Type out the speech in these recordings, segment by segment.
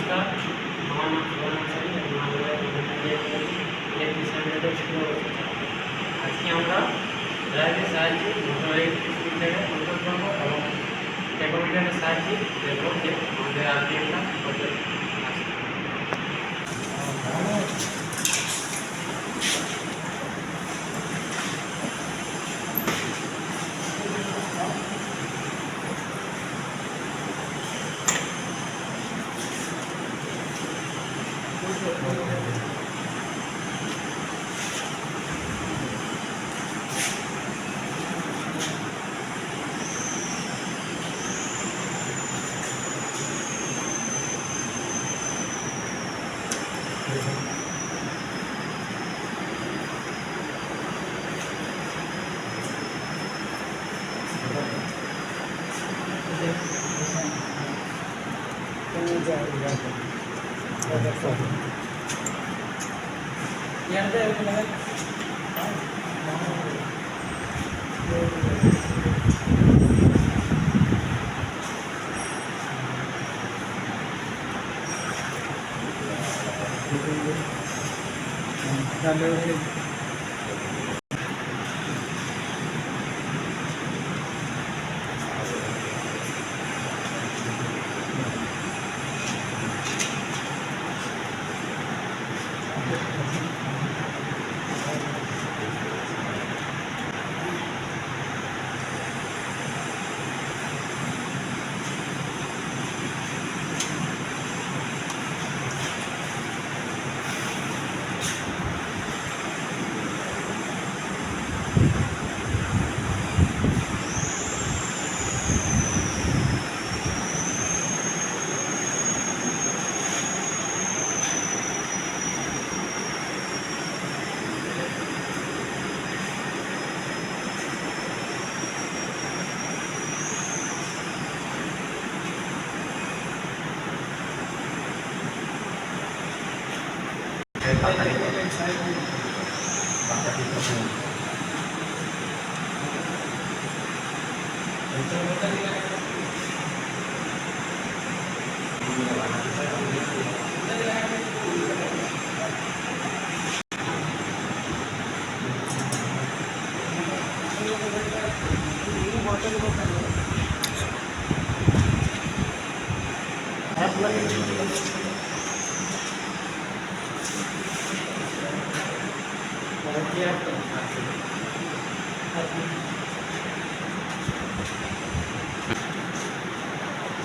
নমস্কার, আমার নাম সুবর্ণ আচারী এবং আমাদের ইলেকট্রিশিয়ান স্কুলে বসেছি। আজকে আমরা ড্রাইভের সাহায্যে মোটর ইলেকট্রিক সুইচটাকে কন্ট্রোল করবো এবং টেকোমিটারের সাহায্যে দেখবো যে আমাদের আরপিএমটা কত আছে।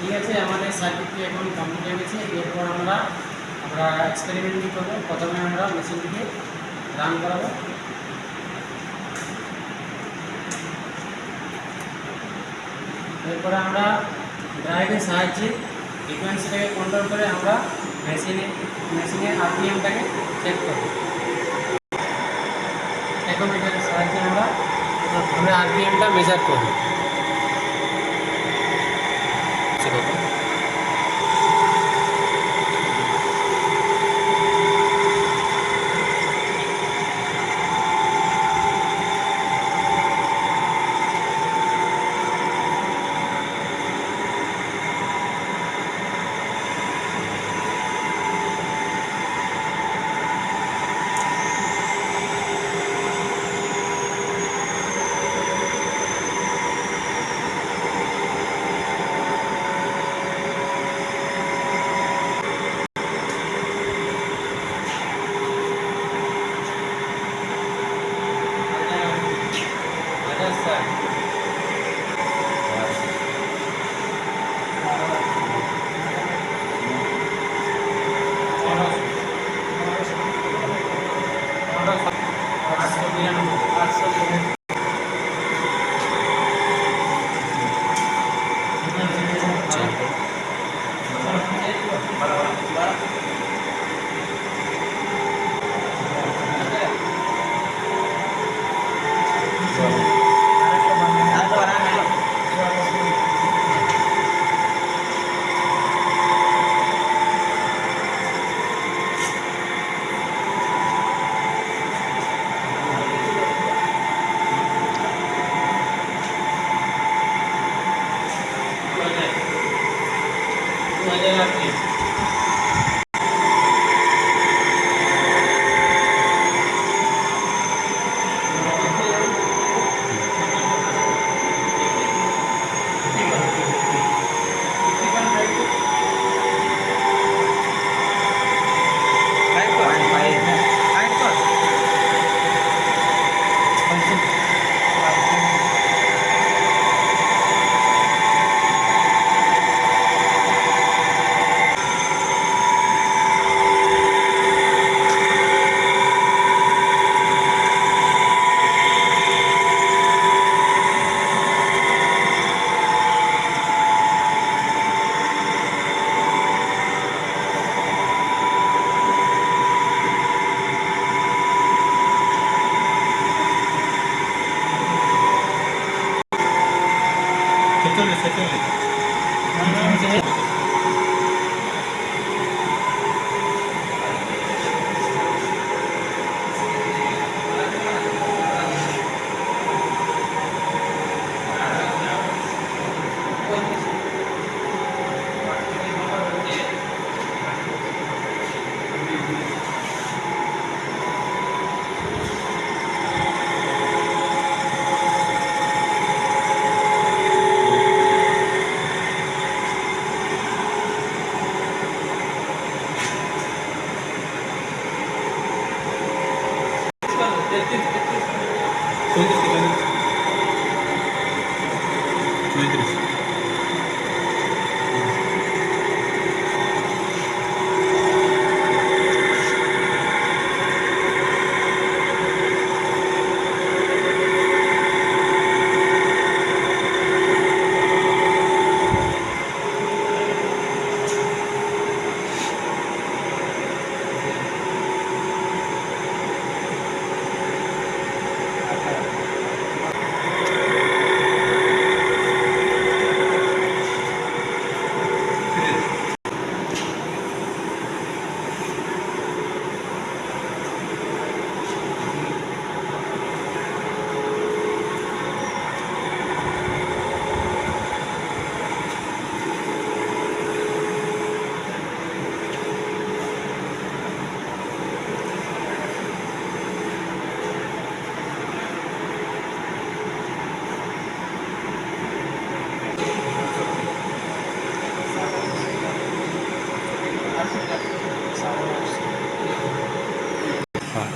ঠিক আছে, আমাদের সার্কিটটি এখন কমপ্লিট হয়ে গেছে। এরপর আমরা এক্সপেরিমেন্টটি করবো। প্রথমে আমরা মেশিনটিকে রান করাবো। এরপরে আমরা ড্রাইভের সাহায্যে ফ্রিকোয়েন্সিটাকে কন্ট্রোল করে আমরা মেশিনের আরপিএমটাকে চেক করব। টেকোমিটারের সাহায্যে আমরা আরপিএমটা মেজার করব।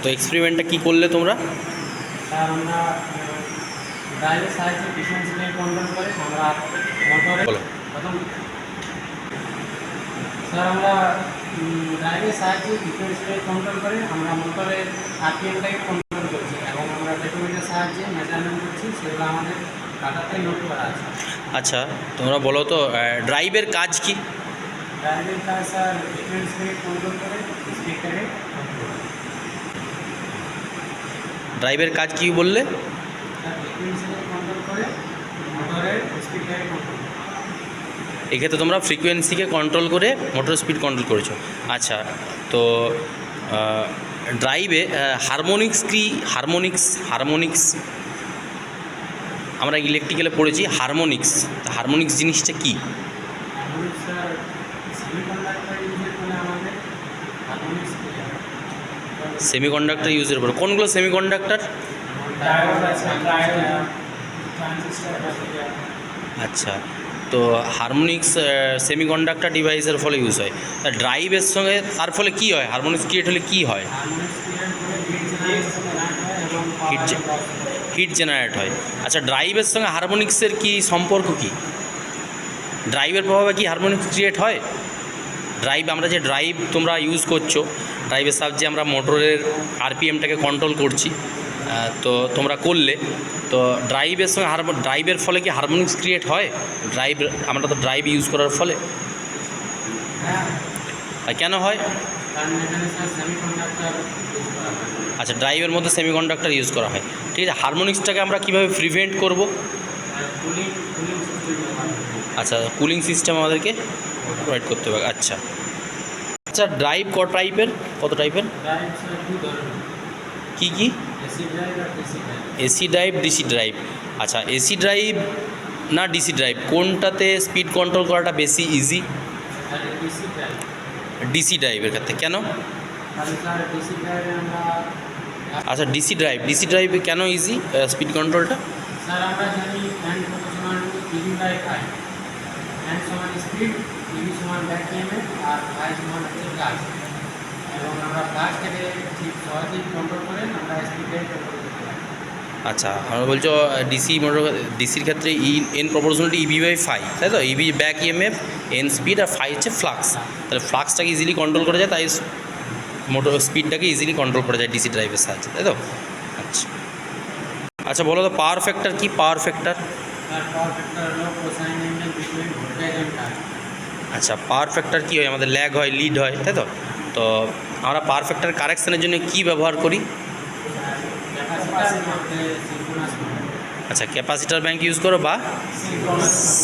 তো এক্সপেরিমেন্টটা কি করলে তোমরা? স্যার আমরা ড্রাইভের সাহায্যে পিছন সিটে কন্ট্রোল করে আমরা মোটরে বলো। প্রথম স্যার আমরা ড্রাইভের সাহায্যে পিছন সিটে কন্ট্রোল করে আমরা মোটরের আরপিএমটাকে কন্ট্রোল করছি এবং আমরা টেকোমিটারের সাহায্যে মেজারমেন্ট করছি, সেগুলো আমাদের ডাটাতে নোট করা আছে। আচ্ছা, তোমরা বলো তো ড্রাইভের কাজ কি? ড্রাইভের কাজ স্যার পিছন সিটে কন্ট্রোল করে স্পিডটাকে কন্ট্রোল করে। ড্রাইভের কাজ কি বললে? স্যার পিছন সিটে কন্ট্রোল করে মোটরের স্পিডটাকে কন্ট্রোল করে। এক্ষেত্রে তোমরা ফ্রিকোয়েন্সিকে কন্ট্রোল করে মোটর স্পিড কন্ট্রোল করেছো। আচ্ছা, তো ড্রাইভে হারমোনিক্স আমরা ইলেকট্রিক্যালে পড়েছি হারমোনিক্স জিনিসটা কি? হারমোনিক্স স্যার সেমিকন্ডাক্টর ইউজের ফলে আমাদের হারমোনিক্স সেমিকন্ডাক্টর ইউজের উপর কোনগুলো সেমিকন্ডাক্টর? ডায়োড আছে, ট্রানজিস্টর আছে। আচ্ছা, তো হারমোনিক্স সেমিকন্ডাক্টর ডিভাইসের ফলে ইউজ হয়। ড্রাইভের সঙ্গে তার ফলে কি হয়? হারমোনিক্স ক্রিয়েট হলে কি হয়? হারমোনিক্স ক্রিয়েট করে হিট জেনারেট হয় এবং হিট জেনারেট হয়। আচ্ছা, ড্রাইভের সঙ্গে হারমোনিক্সের কি সম্পর্ক কি? ড্রাইভের প্রভাবে কি হারমোনিক্স ক্রিয়েট হয়? আমরা যে ড্রাইভ তোমরা ইউজ করছো, ড্রাইভের সাহায্যে আমরা মোটরের আরপিএমটাকে কন্ট্রোল করছি, তো তোমরা করলে তো ড্রাইভের সঙ্গে ড্রাইভের ফলে কি হারমোনিক্স ক্রিয়েট হয়? আমরা তো ড্রাইভ ইউজ করার ফলে কেন হয়? কারণ এখানে স্যার সেমিকন্ডাক্টর ইউজ করা হয়। আচ্ছা, ড্রাইভের মধ্যে সেমিকন্ডাক্টর ইউজ করা হয়, ঠিক আছে। হারমোনিক্সটাকে আমরা কীভাবে প্রিভেন্ট করব? কুলিং সিস্টেম ব্যবহার করি। আচ্ছা, কুলিং সিস্টেম আমাদেরকে প্রোভাইড করতে হবে। আচ্ছা, ড্রাইভ কত টাইপের? ড্রাইভ স্যার দুই ধরনের, কি কি? এসি ড্রাইভ আর DC drive. AC drive, DC drive. আচ্ছা, এসি ড্রাইভ না ডিসি ড্রাইভ, কোনটাতে স্পিড কন্ট্রোল করাটা বেশি ইজি? আর ডিসি ড্রাইভ। ডিসি ড্রাইভের ক্ষেত্রে কেন? তাহলে স্যার ডিসি ড্রাইভে আমরা আচ্ছা, ডিসি ড্রাইভে কেন ইজি স্পিড কন্ট্রোলটা? স্যার আমরা জানি ফ্যান সমান ইভি বাই ফাই, ফ্যান সমান স্পিড, ইভি সমান ব্যাক ইএমএফ আর ফাই সমান হচ্ছে কাজ, এবং আমরা কাজটাকে ঠিক সহজেই কন্ট্রোল করে আমরা স্পিডটাকে কন্ট্রোল করতে পারি। আচ্ছা, আমরা বলছো ডিসির ক্ষেত্রে N proportional EV by phi, তাই তো? EV back EMF, N speed, আর ফাই হচ্ছে ফ্লাক্স। তাহলে ফ্লাক্সটাকে ইজিলি কন্ট্রোল করা যায়, তাই মোটর স্পিডটাকে ইজিলি কন্ট্রোল করা যায় ডিসি ড্রাইভের সাহায্যে, তাই তো? আচ্ছা, বলো তো পাওয়ার ফ্যাক্টর কি? পাওয়ার ফ্যাক্টর তার পাওয়ার ফ্যাক্টর হলো cosine angle between voltage and current. আচ্ছা, পাওয়ার ফ্যাক্টর কী হয়? আমাদের ল্যাগ হয়, লিড হয়, তাই তো? তো আমরা পাওয়ার ফ্যাক্টর কারেকশানের জন্য কি ব্যবহার করি? ক্যাপাসিটার মধ্যে সিনক্রোনাস মোটর। আচ্ছা, ক্যাপাসিটার ব্যাংক ইউজ করো বা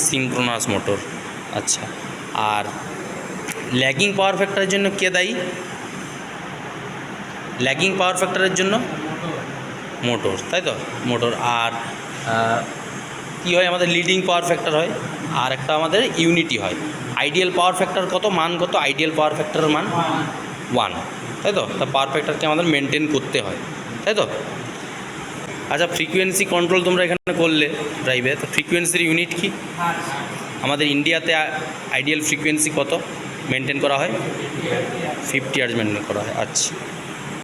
সিনক্রোনাস মোটর। আচ্ছা, আর ল্যাগিং পাওয়ার ফ্যাক্টরের জন্য কে দায়ী? ল্যাগিং পাওয়ার ফ্যাক্টরের জন্য মোটর, তাই তো, মোটর। আর কী হয় আমাদের লিডিং পাওয়ার ফ্যাক্টর হয়, আর একটা আমাদের ইউনিটি হয়। আইডিয়াল পাওয়ার ফ্যাক্টর কত, মান কত? আইডিয়াল পাওয়ার ফ্যাক্টরের মান 1, তাই তো। তা পাওয়ার ফ্যাক্টরকে আমাদের মেনটেন করতে হয়, তাই তো। আচ্ছা, ফ্রিকোয়েন্সি কন্ট্রোল তোমরা এখানে করলে ড্রাইভে, তো ফ্রিকোয়েন্সির ইউনিট কি? আমাদের ইন্ডিয়াতে আইডিয়াল ফ্রিকোয়েন্সি কত মেনটেন করা হয়? 50 হার্জ মেনটেন করা হয়। আচ্ছা।